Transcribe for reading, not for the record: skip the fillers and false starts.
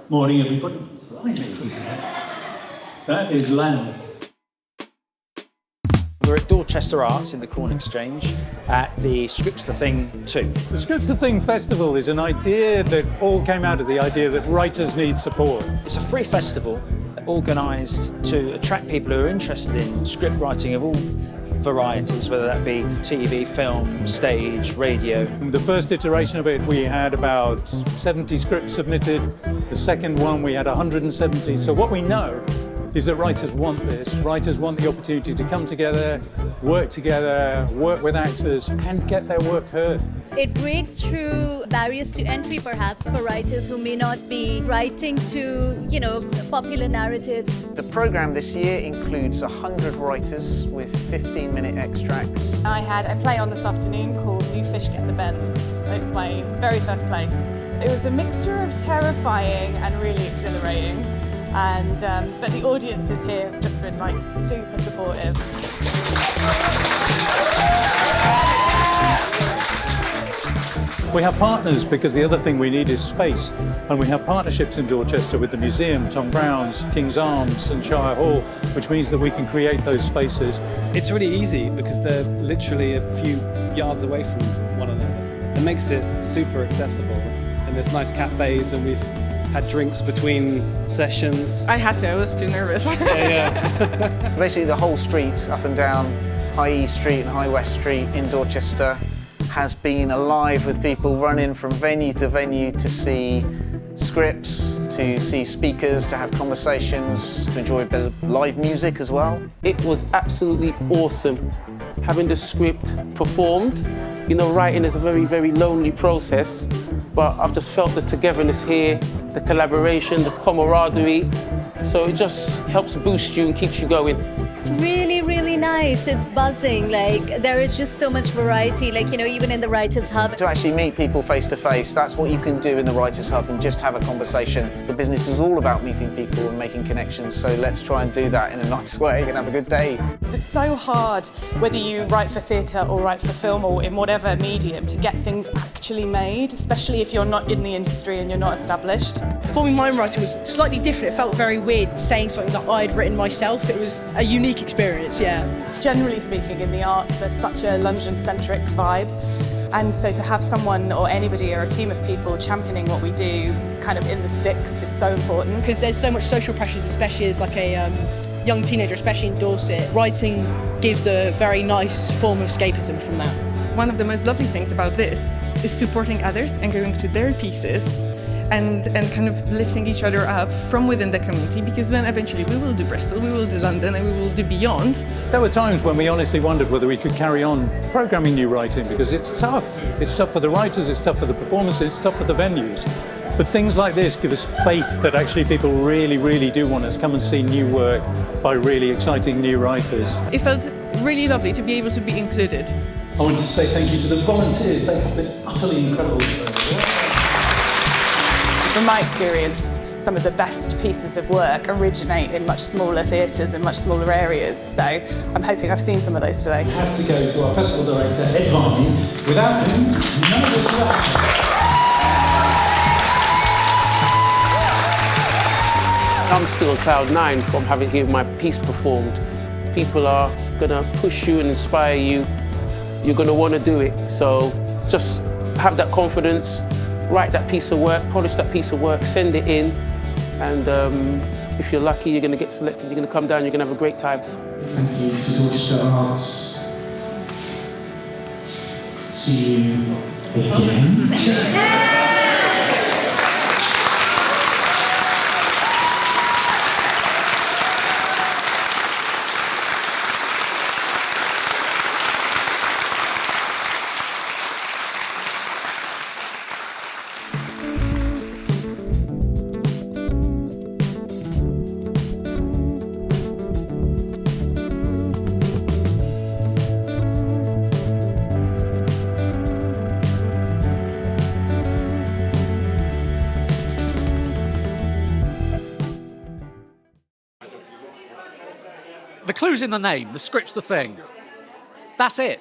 Morning, everybody. Blimey. That is land. We're at Dorchester Arts in the Corn Exchange at the Scripts the Thing 2. The Scripts the Thing Festival is an idea that all came out of the idea that writers need support. It's a free festival organised to attract people who are interested in script writing of all varieties, whether that be TV, film, stage, radio. The first iteration of it, we had about 70 scripts submitted. The second one, we had 170. So what we know is that writers want this. Writers want the opportunity to come together, work with actors, and get their work heard. It breaks through barriers to entry, perhaps, for writers who may not be writing to, popular narratives. The programme this year includes 100 writers with 15-minute extracts. I had a play on this afternoon called Do Fish Get the Bends? It was my very first play. It was a mixture of terrifying and really exhilarating. But the audiences here have just been super supportive. We have partners because the other thing we need is space, and we have partnerships in Dorchester with the museum, Tom Brown's, King's Arms and Shire Hall, which means that we can create those spaces. It's really easy because they're literally a few yards away from one another. It makes it super accessible, and there's nice cafes, and we've had drinks between sessions. I had to, I was too nervous. Yeah. Basically the whole street up and down High East Street and High West Street in Dorchester has been alive with people running from venue to see scripts, to see speakers, to have conversations, to enjoy a bit of live music as well. It was absolutely awesome having the script performed. Writing is a very, very lonely process, but I've just felt the togetherness here, the collaboration, the camaraderie, so it just helps boost you and keeps you going. It's really, really nice. It's buzzing. There is just so much variety, even in the Writers' Hub. To actually meet people face to face, that's what you can do in the Writers' Hub and just have a conversation. The business is all about meeting people and making connections, so let's try and do that in a nice way and have a good day. It's so hard, whether you write for theatre or write for film or in whatever medium, to get things actually made, especially if you're not in the industry and you're not established. Performing my writing was slightly different. It felt very weird saying something that I'd written myself. It was a unique experience, yeah. Generally speaking, in the arts, there's such a London-centric vibe. And so to have someone or anybody or a team of people championing what we do kind of in the sticks is so important. Because there's so much social pressures, especially as a young teenager, especially in Dorset. Writing gives a very nice form of escapism from that. One of the most lovely things about this is supporting others and going to their pieces and kind of lifting each other up from within the community, because then eventually we will do Bristol, we will do London, and we will do beyond. There were times when we honestly wondered whether we could carry on programming new writing, because it's tough. It's tough for the writers, it's tough for the performers, it's tough for the venues. But things like this give us faith that actually people really, really do want us to come and see new work by really exciting new writers. It felt really lovely to be able to be included. I want to say thank you to the volunteers. They have been utterly incredible. From my experience, some of the best pieces of work originate in much smaller theatres and much smaller areas, so I'm hoping I've seen some of those today. It has to go to our festival director, Ed Varney. Without him, none of this would happen. I'm still on cloud 9 from having here my piece performed. People are going to push you and inspire you. You're going to want to do it, so just have that confidence. Write that piece of work, polish that piece of work, send it in, and if you're lucky, you're going to get selected, you're going to come down, you're going to have a great time. Thank you to Dorchester Arts. See you again. The clue's in the name, the script's the thing. That's it.